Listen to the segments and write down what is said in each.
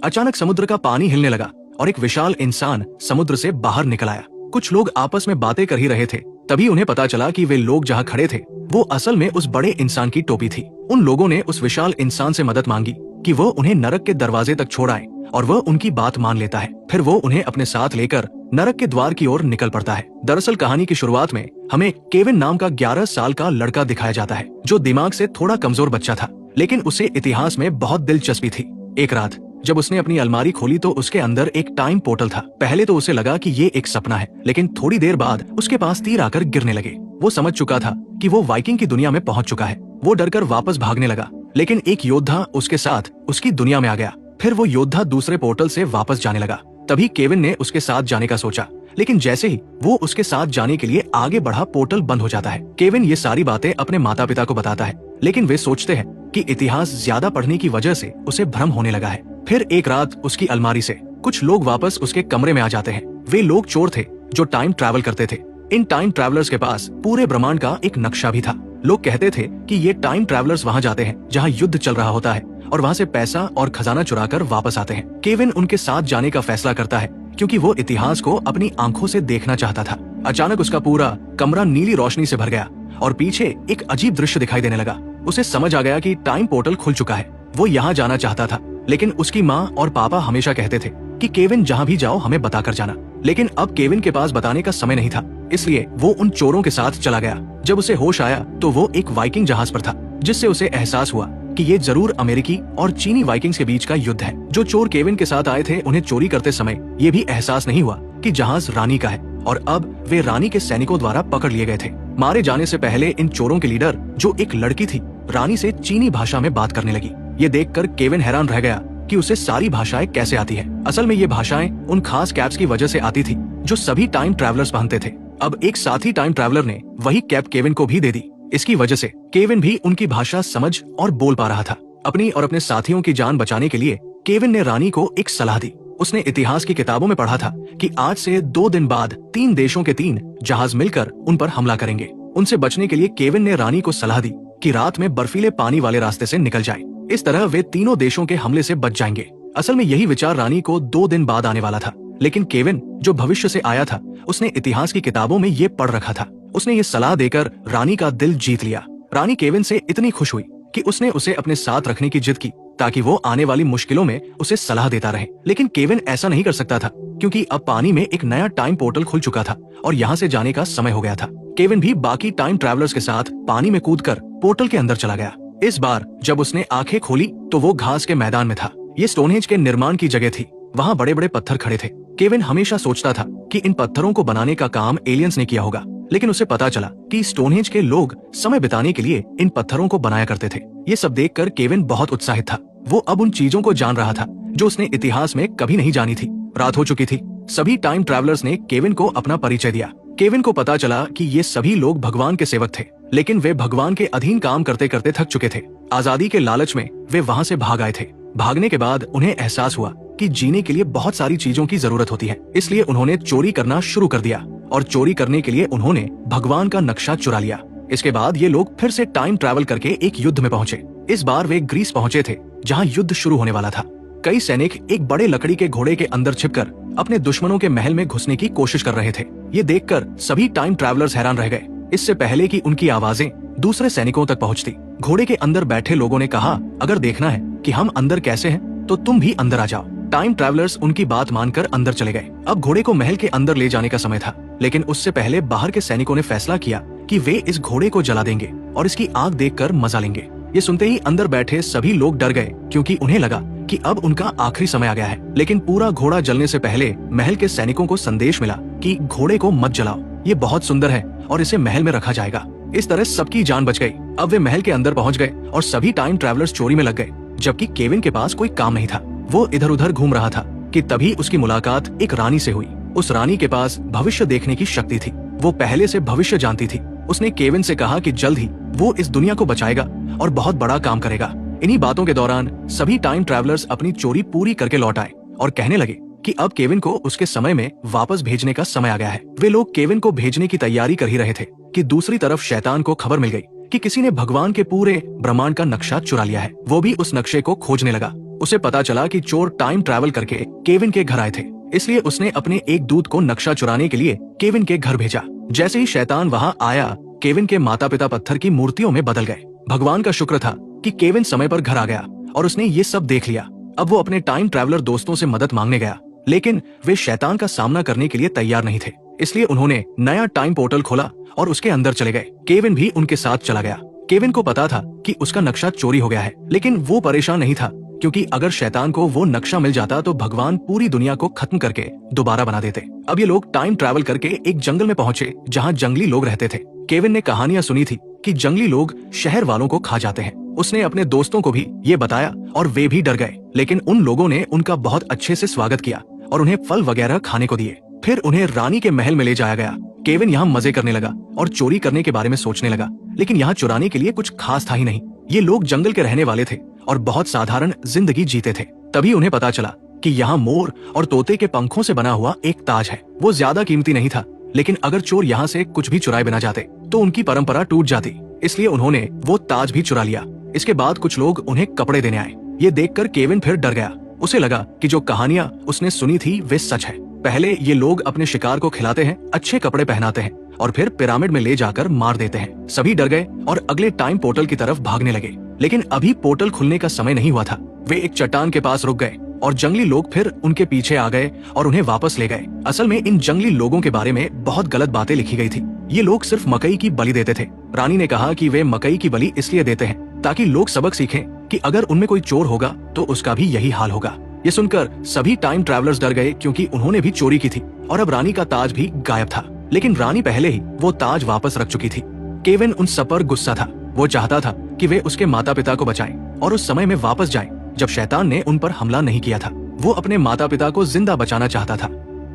अचानक समुद्र का पानी हिलने लगा और एक विशाल इंसान समुद्र से बाहर निकल आया। कुछ लोग आपस में बातें कर ही रहे थे, तभी उन्हें पता चला कि वे लोग जहाँ खड़े थे वो असल में उस बड़े इंसान की टोपी थी। उन लोगों ने उस विशाल इंसान से मदद मांगी कि वो उन्हें नरक के दरवाजे तक छोड़ आए और वह उनकी बात मान लेता है। फिर वो उन्हें अपने साथ लेकर नरक के द्वार की ओर निकल पड़ता है। दरअसल कहानी की शुरुआत में हमें केविन नाम का 11 साल का लड़का दिखाया जाता है, जो दिमाग से थोड़ा कमजोर बच्चा था, लेकिन उसे इतिहास में बहुत दिलचस्पी थी। एक रात जब उसने अपनी अलमारी खोली तो उसके अंदर एक टाइम पोर्टल था। पहले तो उसे लगा कि ये एक सपना है, लेकिन थोड़ी देर बाद उसके पास तीर आकर गिरने लगे। वो समझ चुका था कि वो वाइकिंग की दुनिया में पहुंच चुका है। वो डरकर वापस भागने लगा, लेकिन एक योद्धा उसके साथ उसकी दुनिया में आ गया। फिर वो योद्धा दूसरे पोर्टल से वापस जाने लगा। तभी केविन ने उसके साथ जाने का सोचा, लेकिन जैसे ही वो उसके साथ जाने के लिए आगे बढ़ा, पोर्टल बंद हो जाता है। केविन ये सारी बातें अपने माता पिता को बताता है, लेकिन वे सोचते हैं कि इतिहास ज्यादा पढ़ने की वजह से उसे भ्रम होने लगा है। फिर एक रात उसकी अलमारी से कुछ लोग वापस उसके कमरे में आ जाते हैं। वे लोग चोर थे जो टाइम ट्रैवल करते थे। इन टाइम ट्रैवलर्स के पास पूरे ब्रह्मांड का एक नक्शा भी था। लोग कहते थे कि ये टाइम ट्रैवलर्स वहाँ जाते हैं जहाँ युद्ध चल रहा होता है और वहाँ से पैसा और खजाना चुराकर वापस आते हैं। केविन उनके साथ जाने का फैसला करता है क्योंकि वो इतिहास को अपनी आंखों से देखना चाहता था। अचानक उसका पूरा कमरा नीली रोशनी से भर गया और पीछे एक अजीब दृश्य दिखाई देने लगा। उसे समझ आ गया कि टाइम पोर्टल खुल चुका है। वो यहाँ जाना चाहता था, लेकिन उसकी माँ और पापा हमेशा कहते थे कि केविन जहाँ भी जाओ हमें बताकर जाना। लेकिन अब केविन के पास बताने का समय नहीं था, इसलिए वो उन चोरों के साथ चला गया। जब उसे होश आया तो वो एक वाइकिंग जहाज पर था, जिससे उसे एहसास हुआ कि ये जरूर अमेरिकी और चीनी वाइकिंग्स के बीच का युद्ध है। जो चोर केविन के साथ आए थे उन्हें चोरी करते समय ये भी एहसास नहीं हुआ कि जहाज रानी का है और अब वे रानी के सैनिकों द्वारा पकड़ लिए गए थे। मारे जाने से पहले इन चोरों के लीडर, जो एक लड़की थी, रानी से चीनी भाषा में बात करने लगी। ये देखकर केविन हैरान रह गया कि उसे सारी भाषाएं कैसे आती है। असल में ये भाषाएं उन खास कैप्स की वजह से आती थी जो सभी टाइम ट्रैवलर्स पहनते थे। अब एक साथी टाइम ट्रैवलर ने वही कैप केविन को भी दे दी। इसकी वजह से केविन भी उनकी भाषा समझ और बोल पा रहा था। अपनी और अपने साथियों की जान बचाने के लिए केविन ने रानी को एक सलाह दी। उसने इतिहास की किताबों में पढ़ा था कि आज से 2 दिन बाद 3 देशों के 3 जहाज मिलकर उन पर हमला करेंगे। उनसे बचने के लिए केविन ने रानी को सलाह दी कि रात में बर्फीले पानी वाले रास्ते से निकल जाए। इस तरह वे तीनों देशों के हमले से बच जाएंगे। असल में यही विचार रानी को 2 दिन बाद आने वाला था, लेकिन केविन जो भविष्य से आया था, उसने इतिहास की किताबों में ये पढ़ रखा था। उसने ये सलाह देकर रानी का दिल जीत लिया। रानी केविन से इतनी खुश हुई कि उसने उसे अपने साथ रखने की जिद की ताकि वो आने वाली मुश्किलों में उसे सलाह देता रहे। लेकिन केविन ऐसा नहीं कर सकता था क्योंकि अब पानी में एक नया टाइम पोर्टल खुल चुका था और यहाँ से जाने का समय हो गया था। केविन भी बाकी टाइम ट्रैवलर्स के साथ पानी में कूदकर पोर्टल के अंदर चला गया। इस बार जब उसने आंखें खोली तो वो घास के मैदान में था। ये स्टोनहेंज के निर्माण की जगह थी। वहाँ बड़े बड़े पत्थर खड़े थे। केविन हमेशा सोचता था कि इन पत्थरों को बनाने का काम एलियंस ने किया होगा, लेकिन उसे पता चला कि स्टोनहेंज के लोग समय बिताने के लिए इन पत्थरों को बनाया करते थे। ये सब देखकर केविन बहुत उत्साहित था। वो अब उन चीजों को जान रहा था जो उसने इतिहास में कभी नहीं जानी थी। रात हो चुकी थी। सभी टाइम ट्रैवलर्स ने केविन को अपना परिचय दिया। केविन को पता चला कि ये सभी लोग भगवान के सेवक थे, लेकिन वे भगवान के अधीन काम करते करते थक चुके थे। आजादी के लालच में वे वहाँ से भाग आए थे। भागने के बाद उन्हें एहसास हुआ कि जीने के लिए बहुत सारी चीजों की जरूरत होती है, इसलिए उन्होंने चोरी करना शुरू कर दिया और चोरी करने के लिए उन्होंने भगवान का नक्शा चुरा लिया। इसके बाद ये लोग फिर से टाइम ट्रैवल करके एक युद्ध में पहुंचे। इस बार वे ग्रीस पहुंचे थे जहां युद्ध शुरू होने वाला था। कई सैनिक एक बड़े लकड़ी के घोड़े के अंदर छिपकर अपने दुश्मनों के महल में घुसने की कोशिश कर रहे थे। ये देखकर सभी टाइम ट्रैवलर्स हैरान रह गए। इससे पहले कि उनकी आवाजें दूसरे सैनिकों तक पहुंचती, घोड़े के अंदर बैठे लोगों ने कहा, अगर देखना है कि हम अंदर कैसे हैं, तो तुम भी अंदर आ जाओ। टाइम ट्रैवलर्स उनकी बात मानकर अंदर चले गए। अब घोड़े को महल के अंदर ले जाने का समय था, लेकिन उससे पहले बाहर के सैनिकों ने फैसला किया कि वे इस घोड़े को जला देंगे और इसकी आग देखकर मजा लेंगे। ये सुनते ही अंदर बैठे सभी लोग डर गए क्योंकि उन्हें लगा कि अब उनका आखिरी समय आ गया है। लेकिन पूरा घोड़ा जलने से पहले महल के सैनिकों को संदेश मिला कि घोड़े को मत जलाओ, ये बहुत सुंदर है और इसे महल में रखा जाएगा। इस तरह सबकी जान बच गई। अब वे महल के अंदर पहुंच गए और सभी टाइम ट्रैवलर्स चोरी में लग गए, जबकि केविन के पास कोई काम नहीं था। वो इधर उधर घूम रहा था कि तभी उसकी मुलाकात एक रानी से हुई। उस रानी के पास भविष्य देखने की शक्ति थी। वो पहले से भविष्य जानती थी। उसने केविन से कहा कि जल्द ही वो इस दुनिया को बचाएगा और बहुत बड़ा काम करेगा। इन्हीं बातों के दौरान सभी टाइम ट्रैवलर्स अपनी चोरी पूरी करके लौट आए और कहने लगे कि अब केविन को उसके समय में वापस भेजने का समय आ गया है। वे लोग केविन को भेजने की तैयारी कर ही रहे थे कि दूसरी तरफ शैतान को खबर मिल गई कि किसी ने भगवान के पूरे ब्रह्मांड का नक्शा चुरा लिया है। वो भी उस नक्शे को खोजने लगा। उसे पता चला कि चोर टाइम ट्रैवल करके केविन के घर आए थे, इसलिए उसने अपने एक दूत को नक्शा चुराने के लिए केविन के घर भेजा। जैसे ही शैतान वहां आया, केविन के माता पिता पत्थर की मूर्तियों में बदल गए। भगवान का शुक्र था कि केविन समय पर घर आ गया और उसने ये सब देख लिया। अब वो अपने टाइम ट्रैवलर दोस्तों से मदद मांगने गया, लेकिन वे शैतान का सामना करने के लिए तैयार नहीं थे, इसलिए उन्होंने नया टाइम पोर्टल खोला और उसके अंदर चले गए। केविन भी उनके साथ चला गया। केविन को पता था कि उसका नक्शा चोरी हो गया है, लेकिन वो परेशान नहीं था, क्योंकि अगर शैतान को वो नक्शा मिल जाता तो भगवान पूरी दुनिया को खत्म करके दोबारा बना देते। अब ये लोग टाइम ट्रैवल करके एक जंगल में पहुंचे जहां जंगली लोग रहते थे। केविन ने कहानियां सुनी थी कि जंगली लोग शहर वालों को खा जाते हैं। उसने अपने दोस्तों को भी ये बताया और वे भी डर गए, लेकिन उन लोगों ने उनका बहुत अच्छे से स्वागत किया और उन्हें फल वगैरह खाने को दिए। फिर उन्हें रानी के महल में ले जाया गया। केविन यहाँ मजे करने लगा और चोरी करने के बारे में सोचने लगा, लेकिन यहाँ चुराने के लिए कुछ खास था ही नहीं। ये लोग जंगल के रहने वाले थे और बहुत साधारण जिंदगी जीते थे। तभी उन्हें पता चला कि यहाँ मोर और तोते के पंखों से बना हुआ एक ताज है। वो ज्यादा कीमती नहीं था, लेकिन अगर चोर यहाँ से कुछ भी चुराए बिना जाते तो उनकी परंपरा टूट जाती, इसलिए उन्होंने वो ताज भी चुरा लिया। इसके बाद कुछ लोग उन्हें कपड़े देने आए। ये देखकर केविन फिर डर गया। उसे लगा कि जो कहानियां उसने सुनी थी वे सच है। पहले ये लोग अपने शिकार को खिलाते हैं, अच्छे कपड़े पहनाते हैं और फिर पिरामिड में ले जाकर मार देते हैं। सभी डर गए और अगले टाइम पोर्टल की तरफ भागने लगे, लेकिन अभी पोर्टल खुलने का समय नहीं हुआ था। वे एक चट्टान के पास रुक गए और जंगली लोग फिर उनके पीछे आ गए और उन्हें वापस ले गए। असल में इन जंगली लोगों के बारे में बहुत गलत बातें लिखी गई थी। ये लोग सिर्फ मकई की बलि देते थे। रानी ने कहा कि वे मकई की बलि इसलिए देते हैं ताकि लोग सबक सीखें कि अगर उनमें कोई चोर होगा तो उसका भी यही हाल होगा। ये सुनकर सभी टाइम ट्रैवलर्स डर गए, क्योंकि उन्होंने भी चोरी की थी और अब रानी का ताज भी गायब था। लेकिन रानी पहले ही वो ताज वापस रख चुकी थी। केविन उन सब पर गुस्सा था। वो चाहता था कि वे उसके माता पिता को बचाएं और उस समय में वापस जाएं जब शैतान ने उन पर हमला नहीं किया था। वो अपने माता पिता को जिंदा बचाना चाहता था,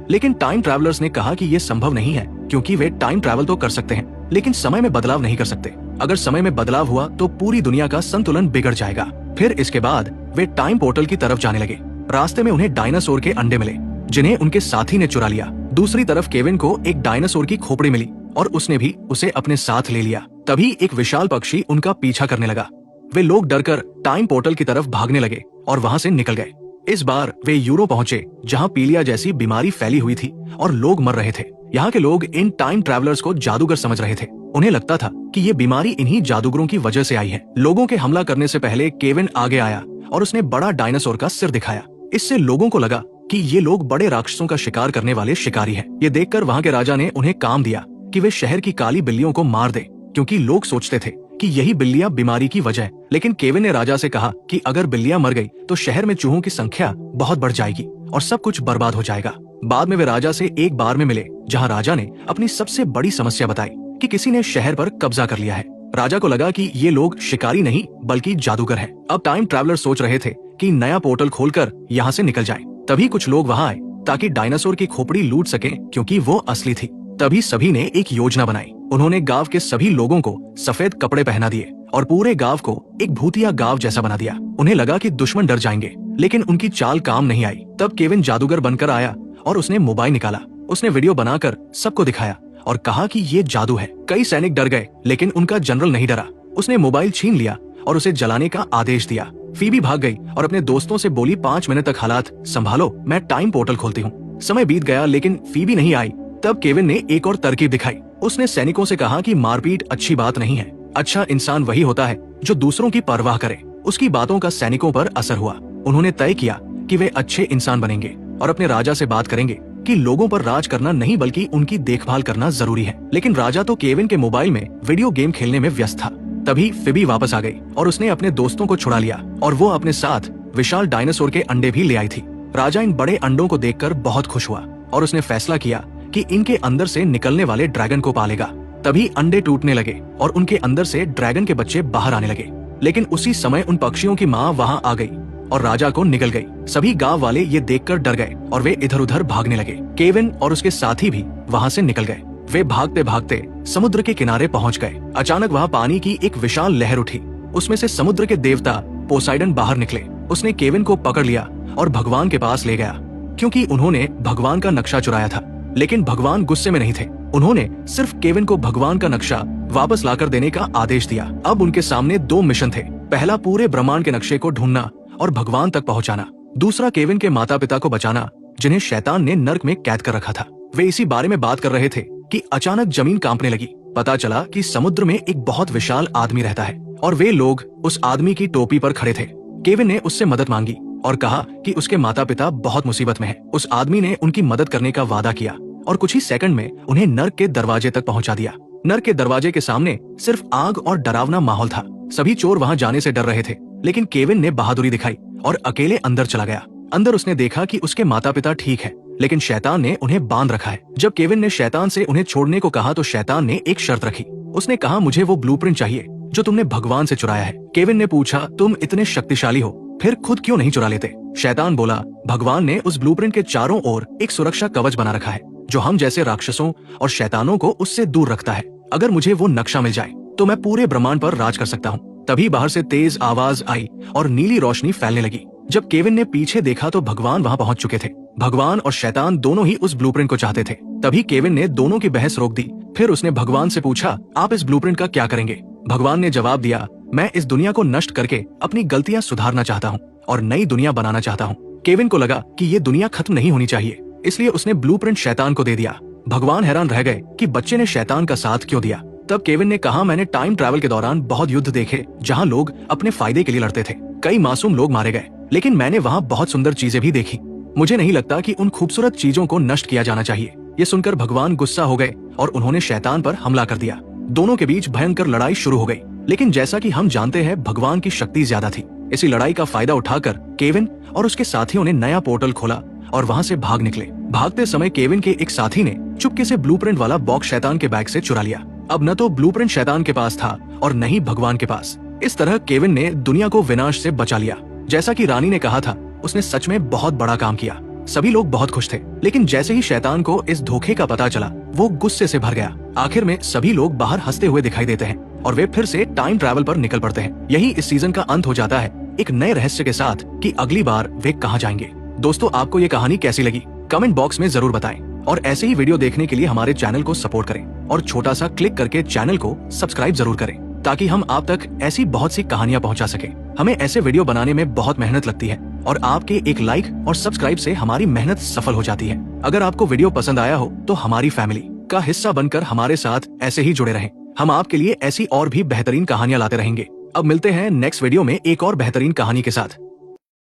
लेकिन टाइम ट्रैवलर्स ने कहा कि ये संभव नहीं है, क्योंकि वे टाइम ट्रैवल तो कर सकते हैं लेकिन समय में बदलाव नहीं कर सकते। अगर समय में बदलाव हुआ तो पूरी दुनिया का संतुलन बिगड़ जाएगा। फिर इसके बाद वे टाइम पोर्टल की तरफ जाने लगे। रास्ते में उन्हें डायनासोर के अंडे मिले, जिन्हें उनके साथी ने चुरा लिया। दूसरी तरफ केविन को एक डायनासोर की खोपड़ी मिली और उसने भी उसे अपने साथ ले लिया। तभी एक विशाल पक्षी उनका पीछा करने लगा। वे लोग डरकर टाइम पोर्टल की तरफ भागने लगे और वहां से निकल गए। इस बार वे यूरो पहुंचे, जहां पीलिया जैसी बीमारी फैली हुई थी और लोग मर रहे थे। यहाँ के लोग इन टाइम ट्रैवलर्स को जादूगर समझ रहे थे। उन्हें लगता था कि ये बीमारी इन्हीं जादूगरों की वजह से आई है। लोगों के हमला करने से पहले केविन आगे आया और उसने बड़ा डायनासोर का सिर दिखाया। इससे लोगों को लगा कि ये लोग बड़े राक्षसों का शिकार करने वाले शिकारी हैं। ये देखकर वहाँ के राजा ने उन्हें काम दिया कि वे शहर की काली बिल्लियों को मार दे, क्योंकि लोग सोचते थे कि यही बिल्लियां बीमारी की वजह है। लेकिन केविन ने राजा से कहा कि अगर बिल्लियां मर गई तो शहर में चूहों की संख्या बहुत बढ़ जाएगी और सब कुछ बर्बाद हो जाएगा। बाद में वे राजा से एक बार में मिले, जहां राजा ने अपनी सबसे बड़ी समस्या बताई कि किसी ने शहर पर कब्जा कर लिया है। राजा को लगा कि ये लोग शिकारी नहीं बल्कि जादूगर हैं। अब टाइम ट्रैवलर सोच रहे थे कि नया पोर्टल खोलकर यहाँ से निकल जाए। तभी कुछ लोग वहाँ आए ताकि डायनासोर की खोपड़ी लूट सके, क्योंकि वो असली थी। तभी सभी ने एक योजना बनाई। उन्होंने गांव के सभी लोगों को सफेद कपड़े पहना दिए और पूरे गांव को एक भूतिया गांव जैसा बना दिया। उन्हें लगा कि दुश्मन डर जाएंगे, लेकिन उनकी चाल काम नहीं आई। तब केविन जादूगर बनकर आया और उसने मोबाइल निकाला। उसने वीडियो बनाकर सबको दिखाया और कहा कि ये जादू है। कई सैनिक डर गए, लेकिन उनका जनरल नहीं डरा। उसने मोबाइल छीन लिया और उसे जलाने का आदेश दिया। फीबी भाग गई और अपने दोस्तों से बोली, 5 मिनट तक हालात संभालो, मैं टाइम पोर्टल खोलती हूँ। समय बीत गया, लेकिन फीबी नहीं आई। तब केविन ने एक और तरकीब दिखाई। उसने सैनिकों से कहा कि मारपीट अच्छी बात नहीं है। अच्छा इंसान वही होता है जो दूसरों की परवाह करे। उसकी बातों का सैनिकों पर असर हुआ। उन्होंने तय किया कि वे अच्छे इंसान बनेंगे और अपने राजा से बात करेंगे कि लोगों पर राज करना नहीं बल्कि उनकी देखभाल करना जरूरी है। लेकिन राजा तो केविन के मोबाइल में वीडियो गेम खेलने में व्यस्त था। तभी फिबी वापस आ गई और उसने अपने दोस्तों को छुड़ा लिया और वो अपने साथ विशाल डायनासोर के अंडे भी ले आई थी। राजा इन बड़े अंडों को देखकर बहुत खुश हुआ और उसने फैसला किया कि इनके अंदर से निकलने वाले ड्रैगन को पालेगा। तभी अंडे टूटने लगे और उनके अंदर से ड्रैगन के बच्चे बाहर आने लगे। लेकिन उसी समय उन पक्षियों की माँ वहाँ आ गई और राजा को निगल गई। सभी गांव वाले ये देखकर डर गए और वे इधर उधर भागने लगे। केविन और उसके साथी भी वहाँ से निकल गए। वे भागते भागते समुद्र के किनारे पहुँच गए। अचानक वहाँ पानी की एक विशाल लहर उठी। उसमें से समुद्र के देवता पोसाइडन बाहर निकले। उसने केविन को पकड़ लिया और भगवान के पास ले गया, क्योंकि उन्होंने भगवान का नक्शा चुराया था। लेकिन भगवान गुस्से में नहीं थे। उन्होंने सिर्फ केविन को भगवान का नक्शा वापस लाकर देने का आदेश दिया। अब उनके सामने 2 मिशन थे। पहला, पूरे ब्रह्मांड के नक्शे को ढूंढना और भगवान तक पहुंचाना। दूसरा केविन के माता पिता को बचाना, जिन्हें शैतान ने नर्क में कैद कर रखा था। वे इसी बारे में बात कर रहे थे कि अचानक जमीन कांपने लगी। पता चला कि समुद्र में एक बहुत विशाल आदमी रहता है और वे लोग उस आदमी की टोपी पर खड़े थे। केविन ने उससे मदद मांगी और कहा कि उसके माता पिता बहुत मुसीबत में हैं। उस आदमी ने उनकी मदद करने का वादा किया और कुछ ही सेकंड में उन्हें नर्क के दरवाजे तक पहुंचा दिया। नर्क के दरवाजे के सामने सिर्फ आग और डरावना माहौल था। सभी चोर वहां जाने से डर रहे थे, लेकिन केविन ने बहादुरी दिखाई और अकेले अंदर चला गया। अंदर उसने देखा कि उसके माता पिता ठीक है, लेकिन शैतान ने उन्हें बांध रखा है। जब केविन ने शैतान से उन्हें छोड़ने को कहा तो शैतान ने एक शर्त रखी। उसने कहा, मुझे वो ब्लूप्रिंट चाहिए जो तुमने भगवान से चुराया है। केविन ने पूछा, तुम इतने शक्तिशाली हो, फिर खुद क्यों नहीं चुरा लेते? शैतान बोला, भगवान ने उस ब्लूप्रिंट के चारों ओर एक सुरक्षा कवच बना रखा है जो हम जैसे राक्षसों और शैतानों को उससे दूर रखता है। अगर मुझे वो नक्शा मिल जाए तो मैं पूरे ब्रह्मांड पर राज कर सकता हूँ। तभी बाहर से तेज आवाज आई और नीली रोशनी फैलने लगी। जब केविन ने पीछे देखा तो भगवान वहां पहुंच चुके थे। भगवान और शैतान दोनों ही उस ब्लूप्रिंट को चाहते थे। तभी केविन ने दोनों की बहस रोक दी। फिर उसने भगवान से पूछा, आप इस ब्लूप्रिंट का क्या करेंगे? भगवान ने जवाब दिया, मैं इस दुनिया को नष्ट करके अपनी गलतियां सुधारना चाहता हूँ और नई दुनिया बनाना चाहता हूँ। केविन को लगा कि ये दुनिया खत्म नहीं होनी चाहिए, इसलिए उसने ब्लूप्रिंट शैतान को दे दिया। भगवान हैरान रह गए कि बच्चे ने शैतान का साथ क्यों दिया। तब केविन ने कहा, मैंने टाइम ट्रैवल के दौरान बहुत युद्ध देखे जहाँ लोग अपने फायदे के लिए लड़ते थे। कई मासूम लोग मारे गए, लेकिन मैंने वहाँ बहुत सुंदर चीजें भी देखी। मुझे नहीं लगता कि उन खूबसूरत चीजों को नष्ट किया जाना चाहिए। ये सुनकर भगवान गुस्सा हो गए और उन्होंने शैतान पर हमला कर दिया। दोनों के बीच भयंकर लड़ाई शुरू हो गई, लेकिन जैसा कि हम जानते हैं भगवान की शक्ति ज्यादा थी। इसी लड़ाई का फायदा उठाकर केविन और उसके साथियों ने नया पोर्टल खोला और वहाँ से भाग निकले। भागते समय केविन के एक साथी ने चुपके से ब्लूप्रिंट वाला बॉक्स शैतान के बैग से चुरा लिया। अब न तो ब्लूप्रिंट शैतान के पास था और न ही भगवान के पास। इस तरह केविन ने दुनिया को विनाश से बचा लिया। जैसा कि रानी ने कहा था, उसने सच में बहुत बड़ा काम किया। सभी लोग बहुत खुश थे, लेकिन जैसे ही शैतान को इस धोखे का पता चला, वो गुस्से से भर गया। आखिर में सभी लोग बाहर हंसते हुए दिखाई देते हैं और वे फिर से टाइम ट्रैवल पर निकल पड़ते हैं। यही इस सीजन का अंत हो जाता है, एक नए रहस्य के साथ कि अगली बार वे कहाँ जाएंगे। दोस्तों, आपको ये कहानी कैसी लगी कमेंट बॉक्स में जरूर बताएं और ऐसे ही वीडियो देखने के लिए हमारे चैनल को सपोर्ट करें और छोटा सा क्लिक करके चैनल को सब्सक्राइब जरूर करें ताकि हम आप तक ऐसी बहुत सी कहानियां पहुंचा सके। हमें ऐसे वीडियो बनाने में बहुत मेहनत लगती है और आपके एक लाइक और सब्सक्राइब से हमारी मेहनत सफल हो जाती है। अगर आपको वीडियो पसंद आया हो तो हमारी फैमिली का हिस्सा बनकर हमारे साथ ऐसे ही जुड़े रहें। हम आपके लिए ऐसी और भी बेहतरीन कहानियां लाते रहेंगे। अब मिलते हैं नेक्स्ट वीडियो में एक और बेहतरीन कहानी के साथ।